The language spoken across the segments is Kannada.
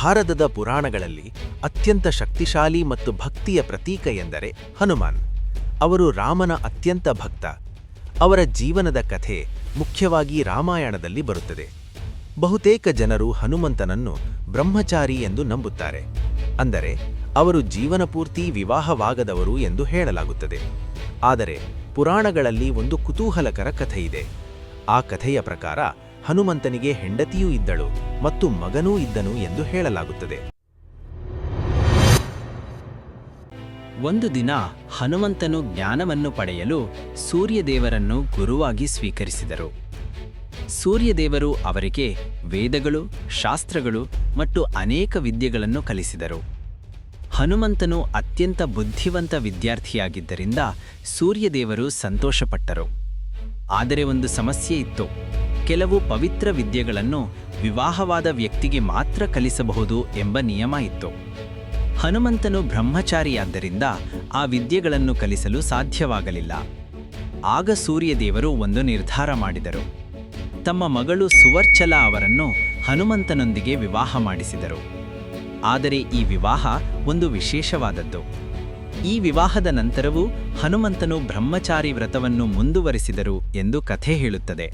ಭಾರತದ ಪುರಾಣಗಳಲ್ಲಿ ಅತ್ಯಂತ ಶಕ್ತಿಶಾಲಿ ಮತ್ತು ಭಕ್ತಿಯ ಪ್ರತೀಕ ಎಂದರೆ ಹನುಮಾನ್. ಅವರು ರಾಮನ ಅತ್ಯಂತ ಭಕ್ತ. ಅವರ ಜೀವನದ ಕಥೆ ಮುಖ್ಯವಾಗಿ ರಾಮಾಯಣದಲ್ಲಿ ಬರುತ್ತದೆ. ಬಹುತೇಕ ಜನರು ಹನುಮಂತನನ್ನು ಬ್ರಹ್ಮಚಾರಿ ಎಂದು ನಂಬುತ್ತಾರೆ, ಅಂದರೆ ಅವರು ಜೀವನಪೂರ್ತಿ ವಿವಾಹವಾಗದವರು ಎಂದು ಹೇಳಲಾಗುತ್ತದೆ. ಆದರೆ ಪುರಾಣಗಳಲ್ಲಿ ಒಂದು ಕುತೂಹಲಕರ ಕಥೆಯಿದೆ. ಆ ಕಥೆಯ ಪ್ರಕಾರ ಹನುಮಂತನಿಗೆ ಹೆಂಡತಿಯೂ ಇದ್ದಳು ಮತ್ತು ಮಗನೂ ಇದ್ದನು ಎಂದು ಹೇಳಲಾಗುತ್ತದೆ. ಒಂದು ದಿನ ಹನುಮಂತನು ಜ್ಞಾನವನ್ನು ಪಡೆಯಲು ಸೂರ್ಯದೇವರನ್ನು ಗುರುವಾಗಿ ಸ್ವೀಕರಿಸಿದರು. ಸೂರ್ಯದೇವರು ಅವರಿಗೆ ವೇದಗಳು, ಶಾಸ್ತ್ರಗಳು ಮತ್ತು ಅನೇಕ ವಿದ್ಯೆಗಳನ್ನು ಕಲಿಸಿದರು. ಹನುಮಂತನು ಅತ್ಯಂತ ಬುದ್ಧಿವಂತ ವಿದ್ಯಾರ್ಥಿಯಾಗಿದ್ದರಿಂದ ಸೂರ್ಯದೇವರು ಸಂತೋಷಪಟ್ಟರು. ಆದರೆ ಒಂದು ಸಮಸ್ಯೆ ಇತ್ತು. ಕೆಲವು ಪವಿತ್ರ ವಿದ್ಯೆಗಳನ್ನು ವಿವಾಹವಾದ ವ್ಯಕ್ತಿಗೆ ಮಾತ್ರ ಕಲಿಸಬಹುದು ಎಂಬ ನಿಯಮ ಇತ್ತು. ಹನುಮಂತನು ಬ್ರಹ್ಮಚಾರಿಯಾದ್ದರಿಂದ ಆ ವಿದ್ಯೆಗಳನ್ನು ಕಲಿಸಲು ಸಾಧ್ಯವಾಗಲಿಲ್ಲ. ಆಗ ಸೂರ್ಯದೇವರು ಒಂದು ನಿರ್ಧಾರ ಮಾಡಿದರು. ತಮ್ಮ ಮಗಳು ಸುವರ್ಚಲ ಅವರನ್ನು ಹನುಮಂತನೊಂದಿಗೆ ವಿವಾಹ ಮಾಡಿಸಿದರು. ಆದರೆ ಈ ವಿವಾಹ ಒಂದು ವಿಶೇಷವಾದದ್ದು. ಈ ವಿವಾಹದ ನಂತರವೂ ಹನುಮಂತನು ಬ್ರಹ್ಮಚಾರಿ ವ್ರತವನ್ನು ಮುಂದುವರಿಸಿದರು ಎಂದು ಕಥೆ ಹೇಳುತ್ತದೆ.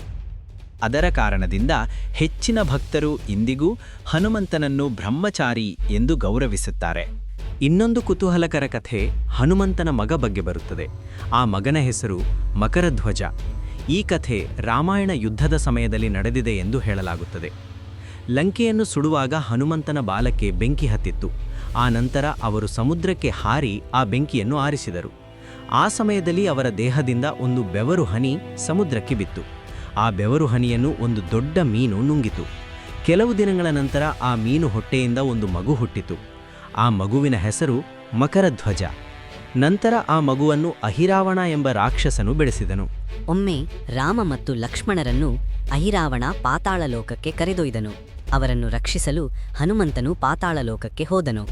ಅದರ ಕಾರಣದಿಂದ ಹೆಚ್ಚಿನ ಭಕ್ತರು ಇಂದಿಗೂ ಹನುಮಂತನನ್ನು ಬ್ರಹ್ಮಚಾರಿ ಎಂದು ಗೌರವಿಸುತ್ತಾರೆ. ಇನ್ನೊಂದು ಕುತೂಹಲಕರ ಕಥೆ ಹನುಮಂತನ ಮಗ ಬಗ್ಗೆ ಬರುತ್ತದೆ. ಆ ಮಗನ ಹೆಸರು ಮಕರಧ್ವಜ. ಈ ಕಥೆ ರಾಮಾಯಣ ಯುದ್ಧದ ಸಮಯದಲ್ಲಿ ನಡೆದಿದೆ ಎಂದು ಹೇಳಲಾಗುತ್ತದೆ. ಲಂಕೆಯನ್ನು ಸುಡುವಾಗ ಹನುಮಂತನ ಬಾಲಕ್ಕೆ ಬೆಂಕಿ ಹತ್ತಿತ್ತು. ಆ ನಂತರ ಅವರು ಸಮುದ್ರಕ್ಕೆ ಹಾರಿ ಆ ಬೆಂಕಿಯನ್ನು ಆರಿಸಿದರು. ಆ ಸಮಯದಲ್ಲಿ ಅವರ ದೇಹದಿಂದ ಒಂದು ಬೆವರು ಹನಿ ಸಮುದ್ರಕ್ಕೆ ಬಿತ್ತು. ಆ ಬೆವರು ಹನಿಯನ್ನು ಒಂದು ದೊಡ್ಡ ಮೀನು ನುಂಗಿತು. ಕೆಲವು ದಿನಗಳ ನಂತರ ಆ ಮೀನು ಹೊಟ್ಟೆಯಿಂದ ಒಂದು ಮಗು ಹುಟ್ಟಿತು. ಆ ಮಗುವಿನ ಹೆಸರು ಮಕರಧ್ವಜ. ನಂತರ ಆ ಮಗುವನ್ನು ಅಹಿರಾವಣ ಎಂಬ ರಾಕ್ಷಸನು ಬೆಳೆಸಿದನು. ಒಮ್ಮೆ ರಾಮ ಮತ್ತು ಲಕ್ಷ್ಮಣರನ್ನು ಅಹಿರಾವಣ ಪಾತಾಳ ಲೋಕಕ್ಕೆ ಕರೆದೊಯ್ದನು. ಅವರನ್ನು ರಕ್ಷಿಸಲು ಹನುಮಂತನು ಪಾತಾಳ ಲೋಕಕ್ಕೆ ಹೋದನು.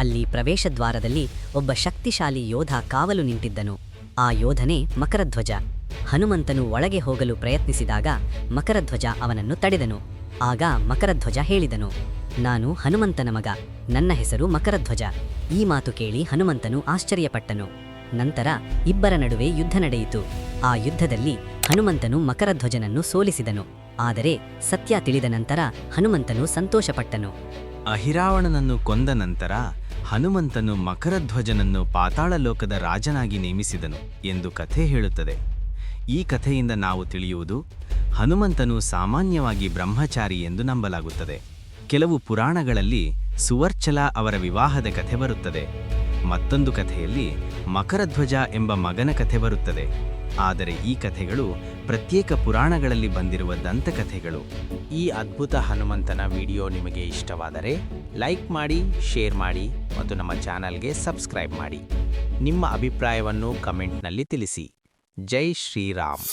ಅಲ್ಲಿ ಪ್ರವೇಶದ್ವಾರದಲ್ಲಿ ಒಬ್ಬ ಶಕ್ತಿಶಾಲಿ ಯೋಧ ಕಾವಲು ನಿಂತಿದ್ದನು. ಆ ಯೋಧನೇ ಮಕರಧ್ವಜ. ಹನುಮಂತನು ಒಳಗೆ ಹೋಗಲು ಪ್ರಯತ್ನಿಸಿದಾಗ ಮಕರಧ್ವಜ ಅವನನ್ನು ತಡೆದನು. ಆಗ ಮಕರಧ್ವಜ ಹೇಳಿದನು, ನಾನು ಹನುಮಂತನ ಮಗ, ನನ್ನ ಹೆಸರು ಮಕರಧ್ವಜ. ಈ ಮಾತು ಕೇಳಿ ಹನುಮಂತನು ಆಶ್ಚರ್ಯಪಟ್ಟನು. ನಂತರ ಇಬ್ಬರ ನಡುವೆ ಯುದ್ಧ ನಡೆಯಿತು. ಆ ಯುದ್ಧದಲ್ಲಿ ಹನುಮಂತನು ಮಕರಧ್ವಜನನ್ನು ಸೋಲಿಸಿದನು. ಆದರೆ ಸತ್ಯ ತಿಳಿದ ನಂತರ ಹನುಮಂತನು ಸಂತೋಷಪಟ್ಟನು. ಅಹಿರಾವಣನನ್ನು ಕೊಂದ ನಂತರ ಹನುಮಂತನು ಮಕರಧ್ವಜನನ್ನು ಪಾತಾಳ ಲೋಕದ ರಾಜನಾಗಿ ನೇಮಿಸಿದನು ಎಂದು ಕಥೆ ಹೇಳುತ್ತದೆ. ಈ ಕಥೆಯಿಂದ ನಾವು ತಿಳಿಯುವುದು, ಹನುಮಂತನು ಸಾಮಾನ್ಯವಾಗಿ ಬ್ರಹ್ಮಚಾರಿ ಎಂದು ನಂಬಲಾಗುತ್ತದೆ. ಕೆಲವು ಪುರಾಣಗಳಲ್ಲಿ ಸುವರ್ಚಲ ಅವರ ವಿವಾಹದ ಕಥೆ ಬರುತ್ತದೆ. ಮತ್ತೊಂದು ಕಥೆಯಲ್ಲಿ ಮಕರಧ್ವಜ ಎಂಬ ಮಗನ ಕಥೆ ಬರುತ್ತದೆ. ಆದರೆ ಈ ಕಥೆಗಳು ಪ್ರತ್ಯೇಕ ಪುರಾಣಗಳಲ್ಲಿ ಬಂದಿರುವ ದಂತಕಥೆಗಳು. ಈ ಅದ್ಭುತ ಹನುಮಂತನ ವಿಡಿಯೋ ನಿಮಗೆ ಇಷ್ಟವಾದರೆ ಲೈಕ್ ಮಾಡಿ, ಶೇರ್ ಮಾಡಿ ಮತ್ತು ನಮ್ಮ ಚಾನಲ್ಗೆ ಸಬ್ಸ್ಕ್ರೈಬ್ ಮಾಡಿ. ನಿಮ್ಮ ಅಭಿಪ್ರಾಯವನ್ನು ಕಮೆಂಟ್ನಲ್ಲಿ ತಿಳಿಸಿ. ಜೈ ಶ್ರೀರಾಮ್.